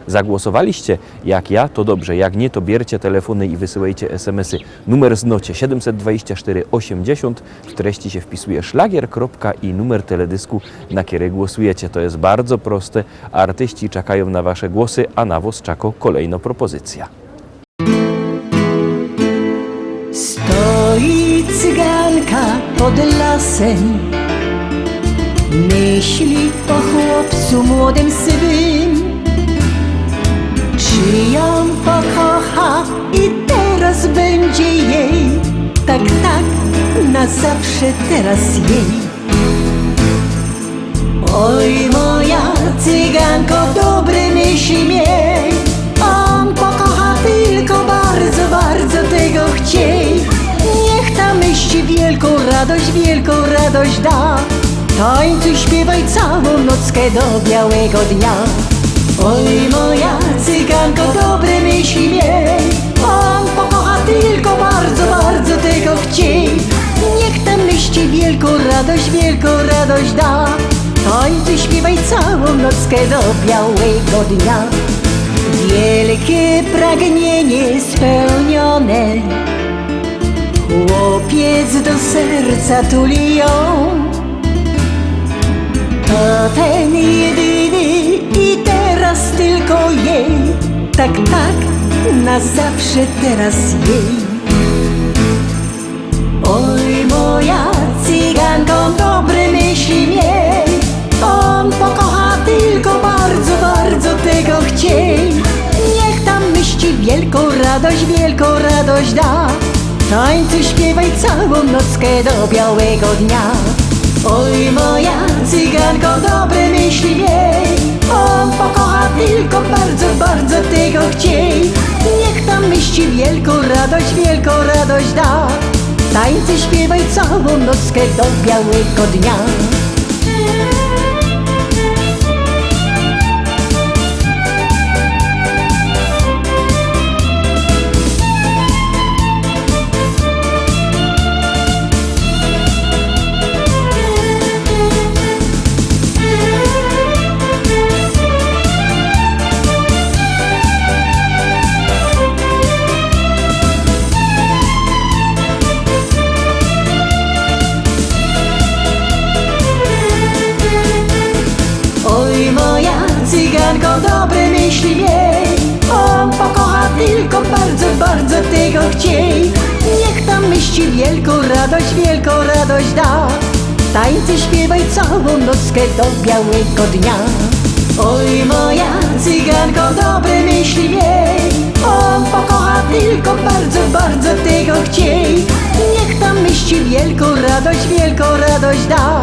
Zagłosowaliście jak ja, to dobrze, jak nie, to bierzcie telefony i wysyłajcie SMS-y. Numer znocie 724 80, w treści się wpisuje szlagier, kropka i numer teledysku, na który głosujecie. To jest bardzo proste, artyści czekają na wasze głosy, a na was czeka kolejna propozycja. Stoi cyganka pod lasem, myśli o chłopcu młodym sywym. Czy ją pokocha i teraz będzie jej, tak, na zawsze teraz jej. Oj moja cyganko, dobre myśli miej, on pokocha tylko bardzo, bardzo tego chciej. Niech ta myśl wielką radość da, tańcuj, śpiewaj całą nockę do białego dnia. Oj moja cyganko, dobre myśli miej, on pokocha tylko bardzo, bardzo tego chciej. Niech ta myśl wielką radość da, tańcuj, śpiewaj całą nockę do białego dnia. Wielkie pragnienie spełnione, chłopiec do serca tuli ją. To ten jedyny i teraz tylko jej, tak, na zawsze teraz jej. Oj moja cyganko, dobre myśli miej, on pokocha tylko bardzo, bardzo tego chciej. Niech tam myśli wielką radość da, tańcuj, śpiewaj całą nockę do białego dnia. Oj moja cyganko, dobre myśli miej, on pokocha tylko bardzo, bardzo tego chciej. Niech tam myśli wielką radość da, tańcuj, śpiewaj całą nockę do białego dnia. Cyganko, dobre myśli miej, on pokocha tylko bardzo, bardzo tego chciej. Niech tam myśli wielką radość da, tańcuj, śpiewaj całą nockę do białego dnia. Oj moja cyganko, dobre myśli miej, on pokocha tylko bardzo, bardzo tego chciej. Niech tam myśli wielką radość da,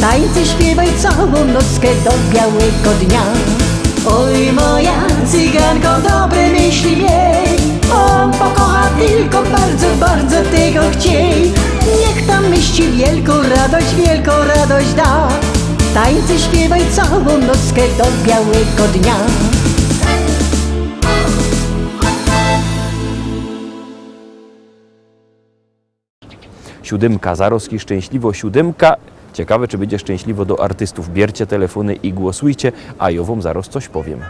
tańcuj, śpiewaj całą nockę do białego dnia. Oj moja cyganko, dobre myśli miej, on pokocha tylko bardzo, bardzo tego chciej. Niech tam myśli wielką radość da, tańcuj, śpiewaj całą nockę do białego dnia. Siódemka, Zaroski, szczęśliwo siódemka. Ciekawe, czy będzie szczęśliwo do artystów. Bierzcie telefony i głosujcie, a ja wam zaraz coś powiem.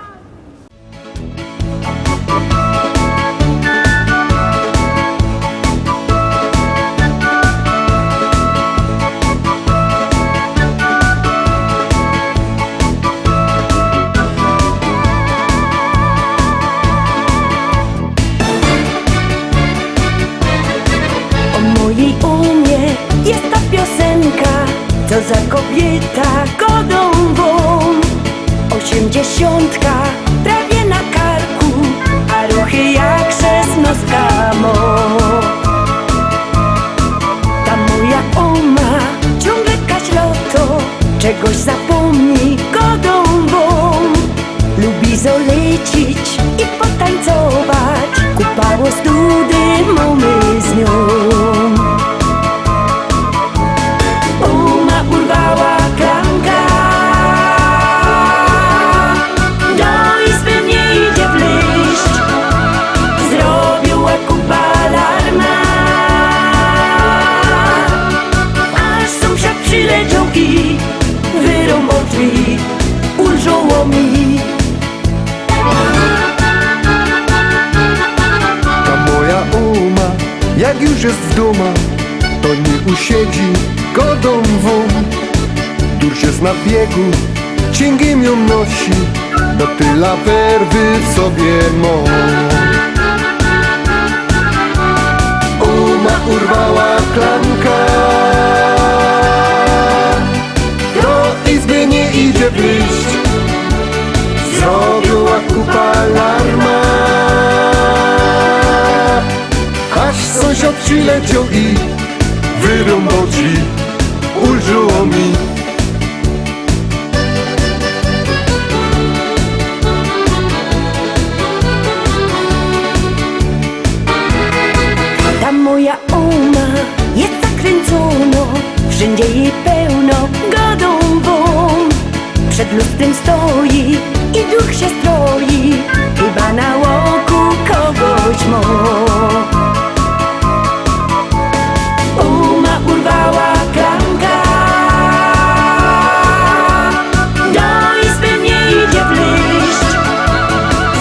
O mojej umie jest ta piosenka, co za kobieta godą wą. 80 prawie na karku, a ruchy jak szesnostka mo. Ta moja oma ciągle kaśloto, czegoś zapomni godą wą. Lubi zolecić i potańcować, kupało study mamy z nią. Ulżoło mi. już jest w domu, to nie usiedzi godą wą. Durś jest na biegu, cięgiem ją nosi, bo tyle werwy w sobie ma. Uma urwała klamka, do izby nie idzie wyjść. Zrobiła kupa alarma, aż sąsiad przyleciał i wyrąbał drzwi. Ulżyło mi. Ta moja Uma jest zakręcona, wszędzie jej pełno godą wą. Przed lustrem stoi i duch się stroi, chyba na łoku kogoś ma. Uma urwała klamka, do izby nie idzie wleść.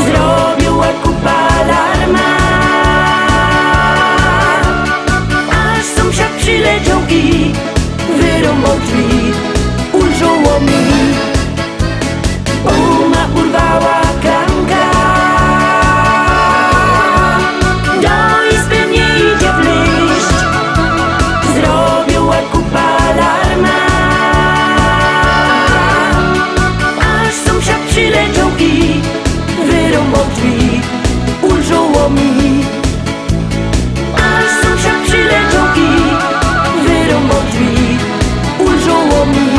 Zrobiła kupa alarma, aż sąsiad przyleciał i wyrąbał drzwi. Ulżyło mi. Uma urwała klamka, do izby nie idzie wleść. Zrobiła kupa alarma, aż sąsiad przyleciał i wyrąbał drzwi. Ulżyło mi. Aż sąsiad przyleciał i wyrąbał drzwi. Ulżyło mi.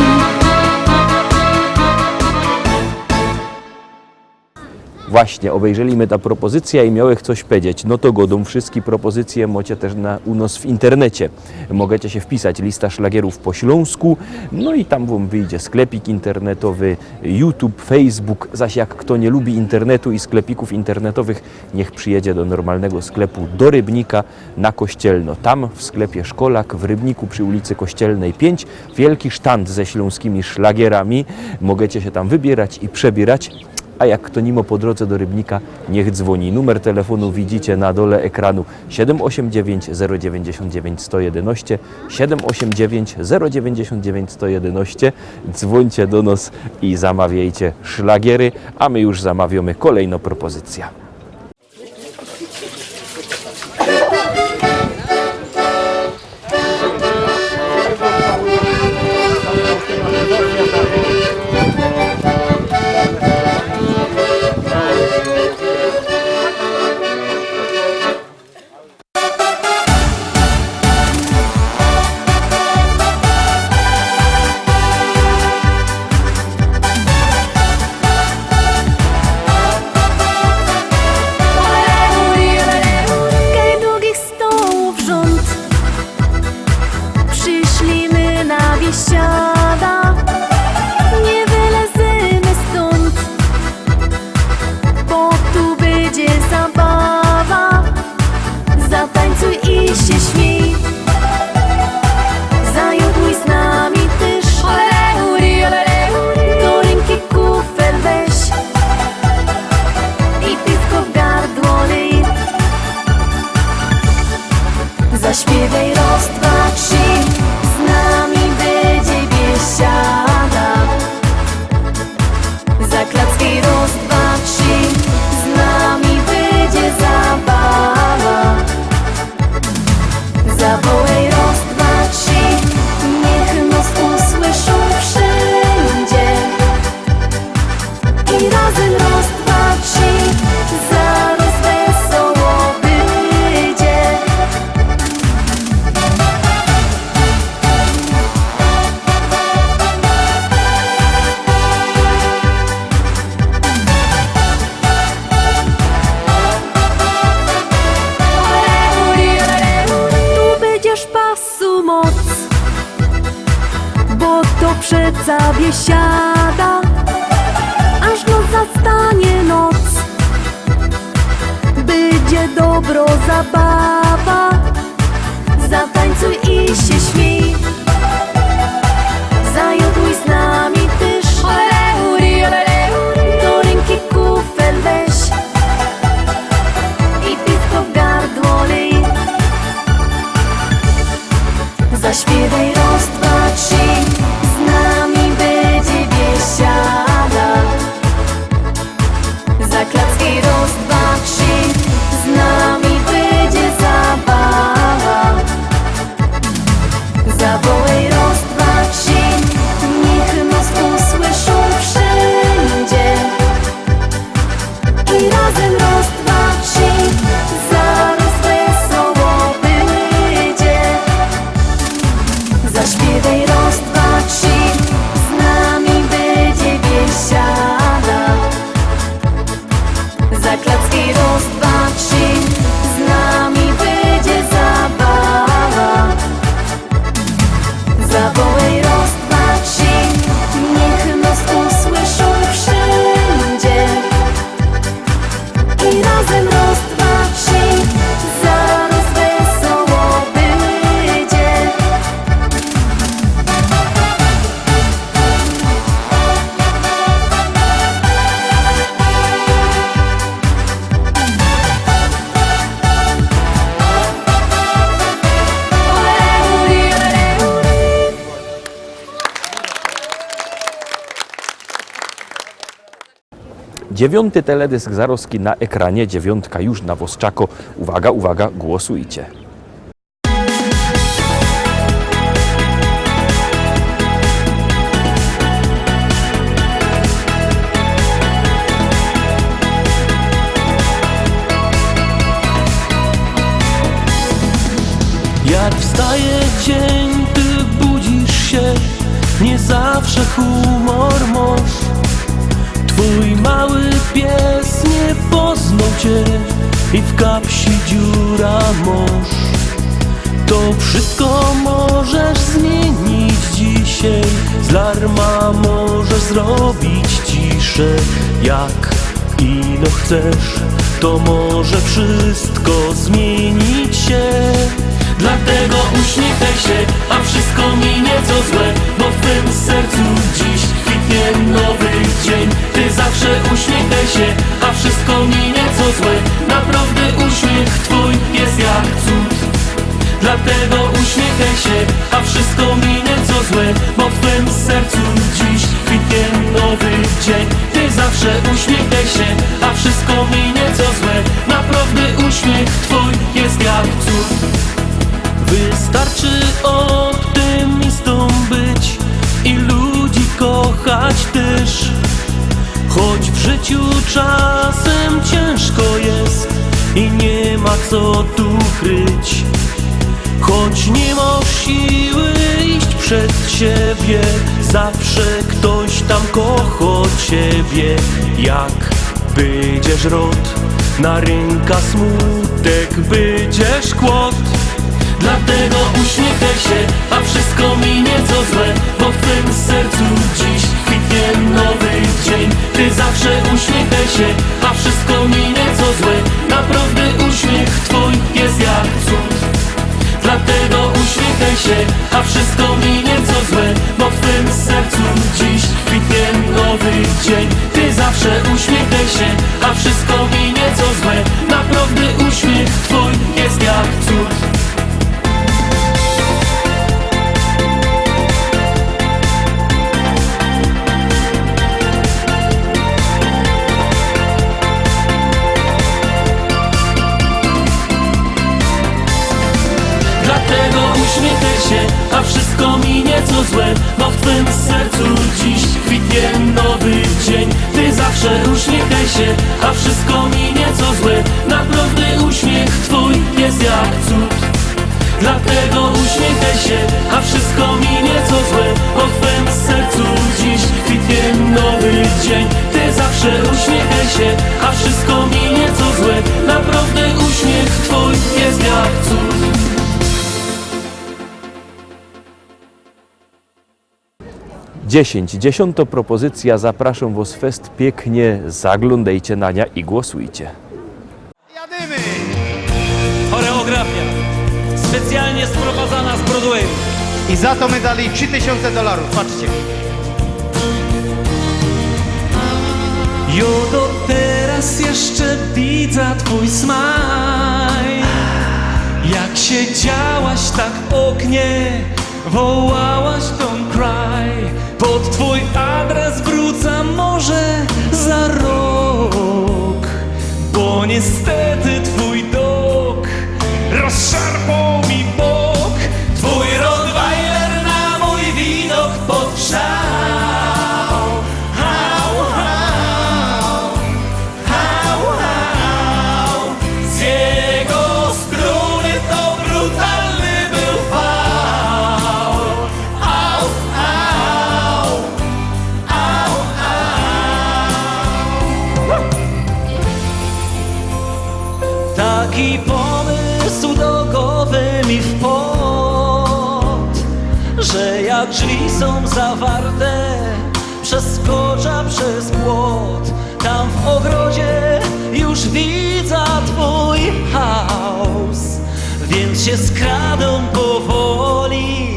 Właśnie, obejrzeliśmy ta propozycja i miałech coś powiedzieć. No to godą, wszystkie propozycje macie też u nas w internecie. Możecie się wpisać lista szlagierów po śląsku, no i tam wam wyjdzie sklepik internetowy, YouTube, Facebook. Zaś jak kto nie lubi internetu i sklepików internetowych, niech przyjedzie do normalnego sklepu do Rybnika na Kościelno. Tam w sklepie Szkolak w Rybniku przy ulicy Kościelnej 5 wielki sztand ze śląskimi szlagierami. Możecie się tam wybierać i przebierać. A jak kto nimo po drodze do Rybnika, niech dzwoni. Numer telefonu widzicie na dole ekranu 789 099 111 789 099 111. Dzwońcie do nas i zamawiajcie szlagiery, a my już zamawiamy kolejną propozycję. Zaśpiewaj raz, dwa, trzy, z nami będzie biesiada. Zaklacki raz, dwa, trzy, z nami będzie zabawa. Zawołaj raz, dwa, trzy, niech nas usłyszą wszędzie. I razem raz, dwa, trzy, zaraz wesoło będzie. Tu będziesz pasu moc, bo to przeca biesiada, aż noc zastanie noc. Będzie dobro zabawa, zatańcuj i się śmiej. Zajoduj z nami też, do ręki kufel weź i piwko w gardło lej. Za klocki raz, dwa, trzy, z nami będzie zabawa. Zawołaj raz, dwa, trzy, niech nas usłyszą wszędzie. I razem raz, dwa, trzy, zaraz wesoło będzie. Zaśpiewaj raz, dwa, trzy, z nami będzie biesiada. Za klocki raz, dwa, trzy, z nami będzie zabawa. Zawołaj raz, dwa, trzy, niech nas usłyszą wszędzie. I razem raz, dwa, trzy, zaraz wesoło będzie. Dziewiąty teledysk Zaroski na ekranie, dziewiątka już na Woszczako. Uwaga, uwaga, głosujcie. Jak wstaje dzień, ty budzisz się, nie zawsze humor masz. Twój mały pies nie poznał cię i w kapsi dziura masz. To wszystko możesz zmienić dzisiaj, z larma możesz zrobić ciszę. Jak ino chcesz, to może wszystko zmienić się. Dlatego uśmiechaj się, a wszystko minie co złe, bo w twym sercu dziś kwitnie nowy dzień. Ty zawsze uśmiechaj się, a wszystko minie co złe. Naprawdę uśmiech twój jest jak cud. Dlatego uśmiechaj się, a wszystko minie co złe, bo w twym sercu dziś kwitnie nowy dzień. Ty zawsze uśmiechaj się, a wszystko minie co złe. Naprawdę uśmiech twój jest jak cud. Wystarczy optymistą być i ludzi kochać też. Choć w życiu czasem ciężko jest i nie ma co tu kryć. Choć nie masz siły iść przed siebie, zawsze ktoś tam kocha ciebie. Jak będziesz rod, na ręka smutek, będziesz kłod. Dlatego uśmiechaj się, a wszystko minie co złe, bo w twym sercu dziś kwitnie nowy dzień. Ty zawsze uśmiechaj się, a wszystko minie co złe. Naprawdę uśmiech twój jest jak cud. Dlatego uśmiechaj się, a wszystko minie co złe, bo w twym sercu dziś kwitnie nowy dzień. Ty zawsze uśmiechaj się, a wszystko minie co złe. Naprawdę uśmiech twój jest jak cud. Dlatego uśmiechaj się, a wszystko minie co złe, bo w twym sercu dziś kwitnie nowy dzień. Ty zawsze uśmiechaj się, a wszystko minie co złe. Naprawdę uśmiech twój jest jak cud. Dlatego uśmiechaj się, a wszystko minie co złe, bo w twym sercu dziś kwitnie nowy dzień. Ty zawsze uśmiechaj się, a wszystko minie co złe. Naprawdę uśmiech twój jest jak cud. Dziesiąta propozycja, zapraszam was fest pięknie, zaglądajcie na nią i głosujcie. Jadymy! Choreografia specjalnie sprowadzana z Broadwayu. I za to my dali $3000, patrzcie. Jo, do teraz jeszcze widzę twój smaj. Jak siedziałaś tak w oknie, wołałaś don't cry. Pod twój adres wrócę może za rok. Taki pomysł do głowy mi wpadł, że jak drzwi są zawarte, przeskoczę przez płot. Tam w ogrodzie już widzę twój chaos, więc się skradą powoli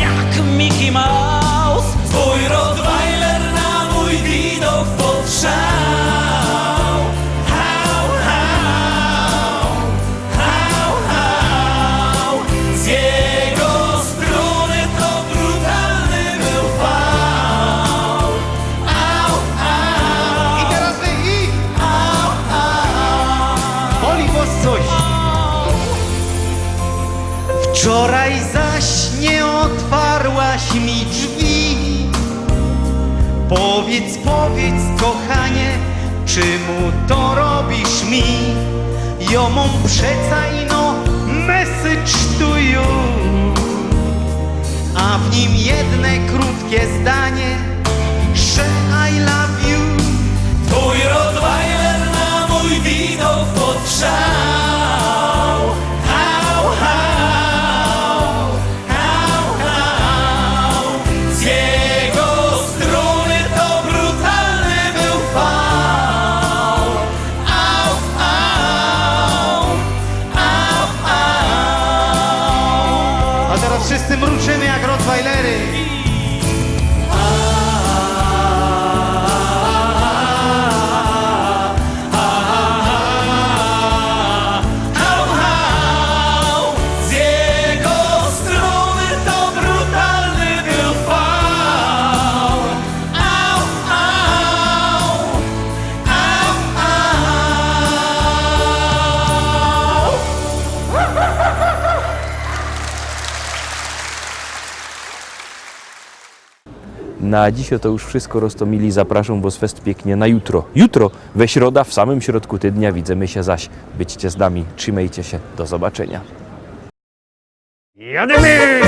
jak Mickey Mouse. Twój Rottweiler na mój widok powszał. Hał, hał, hał, hał. Z jego strony to brutalny był fał. Au, au, I teraz wy i... au, au. Boli was coś. Wczoraj zaś nie otwarłaś mi drzwi. Powiedz, kochanie, czemu to robisz mi? Ja mam przeca ino message to you, a w nim jedne krótkie zdanie, że I love you. Twój Rottweiler na mój widok podgrzał. Hał, hał, hał, hał. Z jego strony to brutalny był fał. Au, au, au, au. A teraz wszyscy mruczymy jak Rottweilery. Hał, hał. Z jego strony to brutalny był fał. Au, au, au, au. Na dziś to już wszystko, Rostomili. Zapraszam Was fest pięknie na jutro. Jutro, we środa, w samym środku tygodnia, widzimy się zaś. Byćcie z nami, trzymajcie się, do zobaczenia. Jadymy!